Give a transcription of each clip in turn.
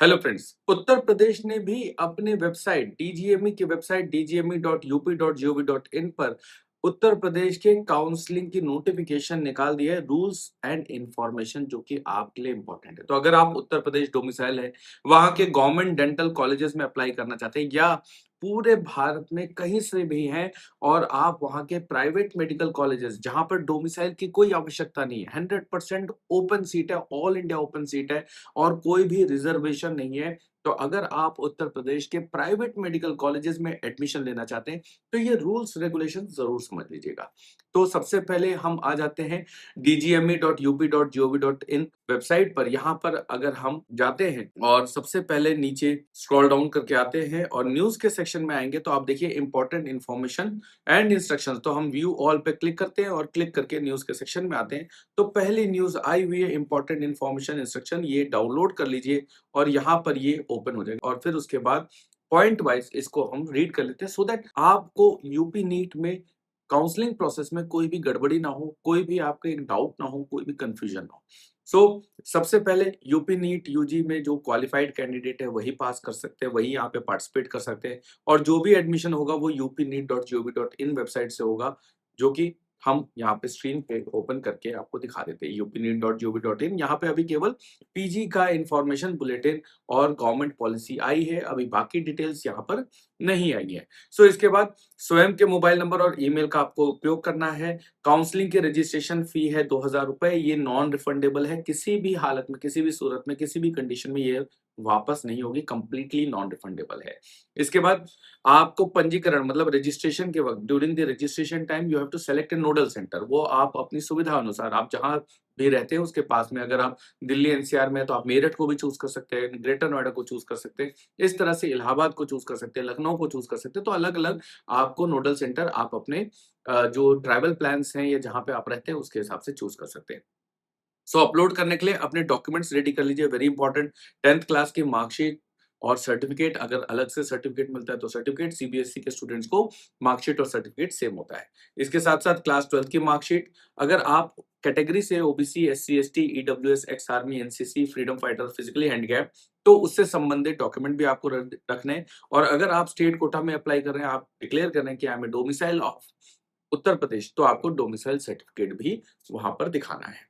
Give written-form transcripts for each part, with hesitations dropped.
Hello friends, Uttar Pradesh ने भी अपने वेबसाइट डीजीएमई की वेबसाइट dgme.up.gov.in पर उत्तर प्रदेश के काउंसलिंग की नोटिफिकेशन निकाल दिया है, रूल्स एंड इंफॉर्मेशन जो कि आपके लिए इंपॉर्टेंट है। तो अगर आप उत्तर प्रदेश डोमिसाइल है, वहां के गवर्नमेंट डेंटल कॉलेजेस में अप्लाई करना चाहते हैं या पूरे भारत में कहीं से भी हैं और आप वहां के प्राइवेट मेडिकल कॉलेजेस जहां पर डोमिसाइल की कोई आवश्यकता नहीं है, 100% ओपन सीट है, ऑल इंडिया ओपन सीट है और कोई भी रिजर्वेशन नहीं है। तो अगर आप उत्तर प्रदेश के प्राइवेट मेडिकल कॉलेजेस में एडमिशन लेना चाहते हैं, तो ये रूल्स रेगुलेशन ज़रूर समझ लीजिएगा। तो सबसे पहले हम आ जाते हैं dgme.up.gov.in वेबसाइट पर। यहाँ पर अगर हम जाते हैं और सबसे पहले नीचे स्क्रॉल डाउन करके आते हैं और न्यूज़ के सेक्शन में आएँगे, तो आप देखिए इम्पोर्टेंट इन्फॉर्मेशन एंड इंस्ट्रक्शंस। तो हम व्यू ऑल पे क्लिक करते हैं और क्लिक करके न्यूज़ के सेक्शन में आते हैं। तो पहली न्यूज़ आई हुई है, इम्पोर्टेंट इन्फॉर्मेशन इंस्ट्रक्शन, ये डाउनलोड कर लीजिए और यहाँ पर ये ओपन हो जाएगा और फिर उसके बाद पॉइंट वाइज इसको हम रीड कर लेते हैं सो दैट आपको यूपी नीट में काउंसलिंग प्रोसेस में कोई भी गड़बड़ी ना हो, कोई भी आपका एक डाउट ना हो, कोई भी कंफ्यूजन ना हो। सबसे पहले यूपी नीट यूजी में जो क्वालिफाइड कैंडिडेट है वही पास कर सकते हैं, वही यहाँ पे पार्टिसिपेट कर सकते हैं और जो भी एडमिशन होगा वो upneet.gov.in वेबसाइट से होगा, जो कि हम यहाँ पे स्क्रीन पे ओपन करके आपको दिखा देते हैं। upneet.gov.in यहाँ पे अभी केवल पीजी का इंफॉर्मेशन बुलेटिन और गवर्नमेंट पॉलिसी आई है, अभी बाकी डिटेल्स यहाँ पर नहीं आई है। इसके बाद स्वयं के मोबाइल नंबर और ईमेल का आपको उपयोग करना है। काउंसलिंग की रजिस्ट्रेशन फी है 2000 रुपए, ये नॉन रिफंडेबल है, किसी भी हालत में, किसी भी सूरत में, किसी भी कंडीशन में ये वापस नहीं होगी, कंप्लीटली नॉन रिफंडेबल है। इसके बाद आपको पंजीकरण मतलब रजिस्ट्रेशन के वक्त during the registration time you have to select a nodal centre. वो आप अपनी सुविधा अनुसार, आप जहाँ भी रहते हैं उसके पास में, अगर आप दिल्ली एनसीआर में हैं तो आप मेरठ को भी चूज कर सकते हैं, ग्रेटर नोएडा को चूज कर सकते हैं, इस तरह से इलाहाबाद को चूज कर सकते हैं, लखनऊ को चूज कर सकते हैं। तो अलग अलग आपको नोडल सेंटर आप अपने जो ट्रैवल प्लान्स हैं या जहाँ पे आप रहते हैं उसके हिसाब से चूज कर सकते हैं। अपलोड करने के लिए अपने डॉक्यूमेंट्स रेडी कर लीजिए, वेरी इंपॉर्टेंट। 10th क्लास की मार्कशीट और सर्टिफिकेट, अगर अलग से सर्टिफिकेट मिलता है तो सर्टिफिकेट, सीबीएसई के स्टूडेंट्स को मार्कशीट और सर्टिफिकेट सेम होता है। इसके साथ साथ क्लास 12th की मार्कशीट, अगर आप कैटेगरी से OBC, SC, ST, EWS, ex army, NCC, freedom fighter, physically handicap, तो उससे संबंधित डॉक्यूमेंट भी आपको रखने हैं। और अगर आप स्टेट कोटा में अप्लाई कर रहे हैं, आप डिक्लेयर कर रहे हैं कि I am a domicile of Uttar Pradesh, तो आपको डोमिसाइल सर्टिफिकेट भी वहां पर दिखाना है।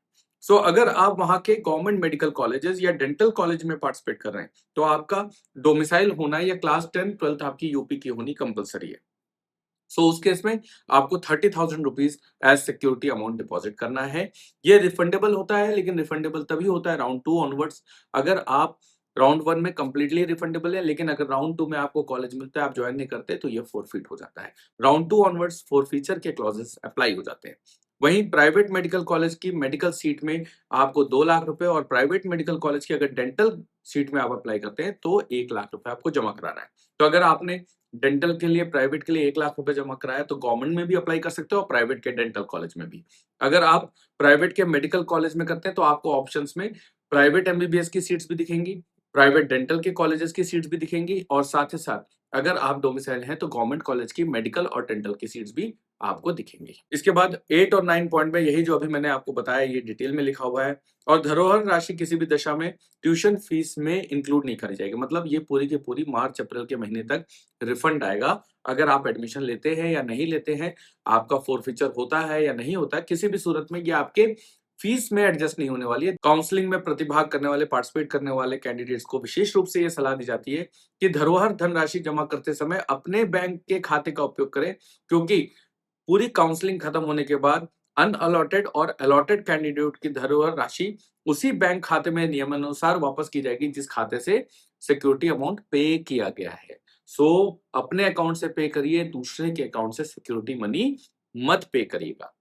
अगर आप वहाँ के गवर्नमेंट मेडिकल कॉलेजेस या डेंटल कॉलेज में पार्टिसिपेट कर रहे हैं, तो आपका डोमिसाइल होना या क्लास 10, 12th आपकी यूपी की होनी कंपलसरी है। उस केस में आपको 30,000 rupees as security amount deposit करना है। ये रिफंडेबल होता है, लेकिन रिफंडेबल तभी होता है राउंड 2 ऑनवर्ड्स। अगर आप राउंड 1 में कंप्लीटली रिफंडेबल है, लेकिन अगर राउंड 2 में आपको कॉलेज मिलता है, आप ज्वाइन नहीं करते, तो ये फोरफिट हो जाता है। राउंड 2 ऑनवर्ड्स फॉरफीचर के क्लॉजेस अप्लाई हो जाते हैं। वहीं प्राइवेट मेडिकल कॉलेज की मेडिकल सीट में आपको 2 लाख रुपए और प्राइवेट मेडिकल कॉलेज की अगर डेंटल सीट में आप अप्लाई करते हैं, तो 1 लाख रुपए आपको जमा कराना है। तो अगर आपने डेंटल के लिए, प्राइवेट के लिए 1 लाख रुपए जमा कराया, तो गवर्नमेंट में भी अप्लाई कर सकते हो और प्राइवेट के डेंटल कॉलेज में भी। अगर आप प्राइवेट के मेडिकल कॉलेज में करते हैं, तो आपको ऑप्शंस में प्राइवेट एमबीबीएस की सीट्स भी दिखेंगी, प्राइवेट डेंटल के कॉलेजेस की सीट्स भी दिखेंगी और साथ ही साथ अगर आप डोमिसाइल हैं, तो गवर्नमेंट कॉलेज की मेडिकल और डेंटल की सीट्स भी आपको दिखेंगी। इसके बाद 8 और 9 पॉइंट में यही जो अभी मैंने आपको बताया, ये डिटेल में लिखा हुआ है। और धरोहर राशि किसी भी दशा में ट्यूशन फीस में इंक्लूड नहीं करी जाएगी। मतलब ये पूरी की पूरी मार्च अप्रैल के महीने तक रिफंड आएगा। अगर आप एडमिशन लेते हैं या नहीं लेते हैं, आपका फोरफीचर होता है या नहीं होता है, किसी भी सूरत में ये आपके फीस में एडजस्ट नहीं होने वाली है। काउंसलिंग में प्रतिभाग करने वाले, पार्टिसिपेट करने वाले कैंडिडेट्स को विशेष रूप से ये सलाह दी जाती है कि धरोहर धनराशि जमा करते समय अपने बैंक के खाते का उपयोग करें, क्योंकि पूरी काउंसलिंग खत्म होने के बाद अनअलॉटेड और अलॉटेड कैंडिडेट की धरोहर राशि उसी बैंक खाते में नियमानुसार वापस की जाएगी जिस खाते से सिक्योरिटी अमाउंट पे किया गया है। अपने अकाउंट से पे करिए, दूसरे के अकाउंट से सिक्योरिटी मनी मत पे करिएगा।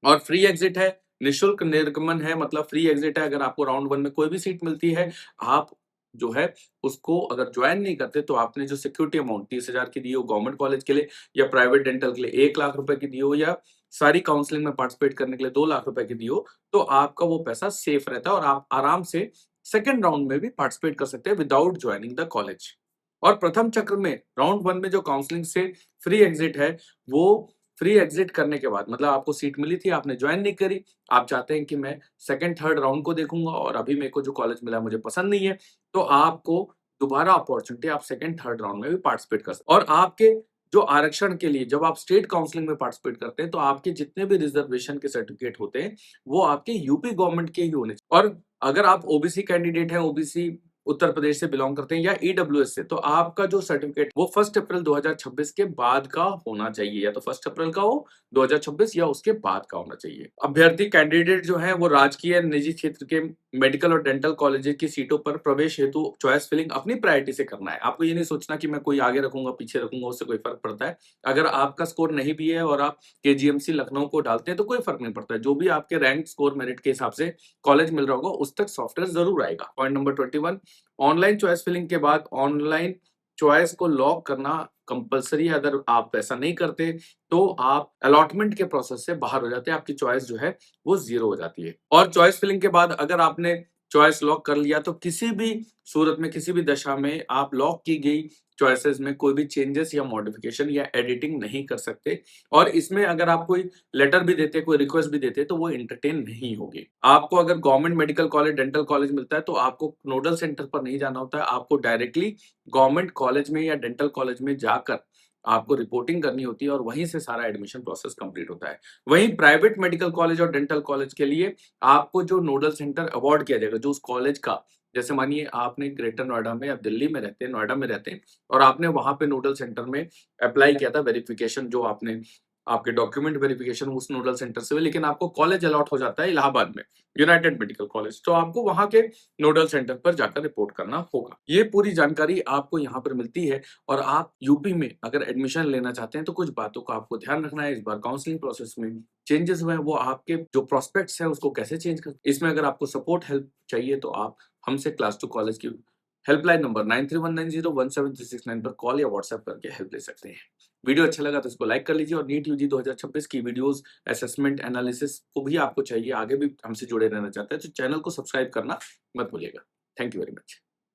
और फ्री एग्जिट है, निःशुल्क निर्गमन है, मतलब फ्री एग्जिट है। अगर आपको राउंड 1 में कोई भी सीट मिलती है, आप जो है उसको अगर ज्वाइन नहीं करते, तो आपने जो सिक्योरिटी अमाउंट 30,000 की दी हो गवर्नमेंट कॉलेज के लिए या प्राइवेट डेंटल के लिए 1 लाख रुपए की दी हो या सारी काउंसलिंग में पार्टिसिपेट करने के लिए 2 लाख रुपए की दी हो, तो आपका वो पैसा सेफ रहता है और आप आराम से सेकंड राउंड में भी पार्टिसिपेट कर सकते हैं विदाउट ज्वाइनिंग द कॉलेज। और प्रथम चक्र में राउंड 1 में जो काउंसलिंग से फ्री एग्जिट है, वो फ्री एग्जिट करने के बाद मतलब आपको सीट मिली थी, आपने ज्वाइन नहीं करी, आप चाहते हैं कि मैं सेकंड थर्ड राउंड को देखूंगा और अभी मेरे को जो कॉलेज मिला मुझे पसंद नहीं है, तो आपको दोबारा अपॉर्चुनिटी, आप सेकंड थर्ड राउंड में भी पार्टिसिपेट कर सकते हैं। और आपके जो आरक्षण के लिए जब आप स्टेट काउंसलिंग में पार्टिसिपेट करते हैं, तो आपके जितने भी रिजर्वेशन के सर्टिफिकेट होते हैं, वो आपके यूपी गवर्नमेंट के ही होने चाहिए। और अगर आप ओबीसी कैंडिडेट हैं, ओबीसी उत्तर प्रदेश से बिलोंग करते हैं या ईडब्ल्यूएस से, तो आपका जो सर्टिफिकेट वो 1 अप्रैल 2026 के बाद का होना चाहिए, या तो 1 अप्रैल का हो 2026 या उसके बाद का होना चाहिए। अभ्यर्थी कैंडिडेट जो हैं वो राजकीय निजी क्षेत्र के मेडिकल और डेंटल कॉलेज की सीटों पर प्रवेश हेतु चॉइस फिलिंग अपनी प्रायोरिटी से करना है। आपको ये नहीं सोचना कि मैं कोई आगे रखूंगा, पीछे रखूंगा, उससे कोई फर्क पड़ता है। अगर आपका स्कोर नहीं भी है और आप केजीएमसी लखनऊ को डालते हैं तो कोई फर्क नहीं पड़ता है। जो भी आपके रैंक स्कोर मेरिट के हिसाब से कॉलेज मिल रहा होगा उस तक सॉफ्टवेयर जरूर आएगा। Point number 21, online choice filling के बाद ऑनलाइन चॉइस को लॉक करना कंपलसरी है। अगर आप ऐसा नहीं करते तो आप अलॉटमेंट के प्रोसेस से बाहर हो जाते हैं, आपकी चॉइस जो है वो जीरो हो जाती है। और चॉइस फिलिंग के बाद अगर आपने चॉइस लॉक कर लिया तो किसी भी सूरत में, किसी भी दशा में आप लॉक की गई चॉइसेस में कोई भी चेंजेस या मॉडिफिकेशन या एडिटिंग नहीं कर सकते। और इसमें अगर आप कोई लेटर भी देते, कोई रिक्वेस्ट भी देते, तो वो एंटरटेन नहीं होगी। आपको अगर government medical college, dental college मिलता है तो आपको नोडल सेंटर पर नहीं जाना होता है, आपको डायरेक्टली गवर्नमेंट कॉलेज में या डेंटल कॉलेज में जाकर आपको रिपोर्टिंग करनी होती है और वहीं से सारा एडमिशन प्रोसेस कंप्लीट होता है। वहीं प्राइवेट मेडिकल कॉलेज और डेंटल कॉलेज के लिए आपको जो नोडल सेंटर अवार्ड किया जाएगा, जो उस कॉलेज का, जैसे मानिए आपने ग्रेटर नोएडा में या दिल्ली में रहते हैं, नोएडा में रहते हैं और आपने वहां पे नोडल सेंटर में अप्लाई किया था वेरिफिकेशन, जो आपने आपके डॉक्यूमेंट वेरिफिकेशन उस नोडल सेंटर से हुए, लेकिन आपको कॉलेज अलॉट हो जाता है इलाहाबाद में, यूनाइटेड मेडिकल कॉलेज, तो आपको वहां के नोडल सेंटर पर जाकर रिपोर्ट करना होगा। ये पूरी जानकारी आपको यहाँ पर मिलती है। और आप यूपी में अगर एडमिशन लेना चाहते हैं तो कुछ बातों का आपको ध्यान रखना है। इस बार काउंसलिंग प्रोसेस में चेंजेस हुए हैं, वो आपके जो प्रोस्पेक्ट्स हैं उसको कैसे चेंज कर, इसमें अगर आपको सपोर्ट हेल्प चाहिए तो आप हमसे क्लास 2 कॉलेज की हेल्पलाइन नंबर 9319017369 पर कॉल या व्हाट्सएप करके हेल्प ले सकते हैं। वीडियो अच्छा लगा तो इसको लाइक कर लीजिए। और नीट यूजी 2026 की वीडियोस, असेसमेंट, एनालिसिस को भी आपको चाहिए, आगे भी हमसे जुड़े रहना चाहते हैं तो चैनल को सब्सक्राइब करना मत भूलिएगा। Thank you very much.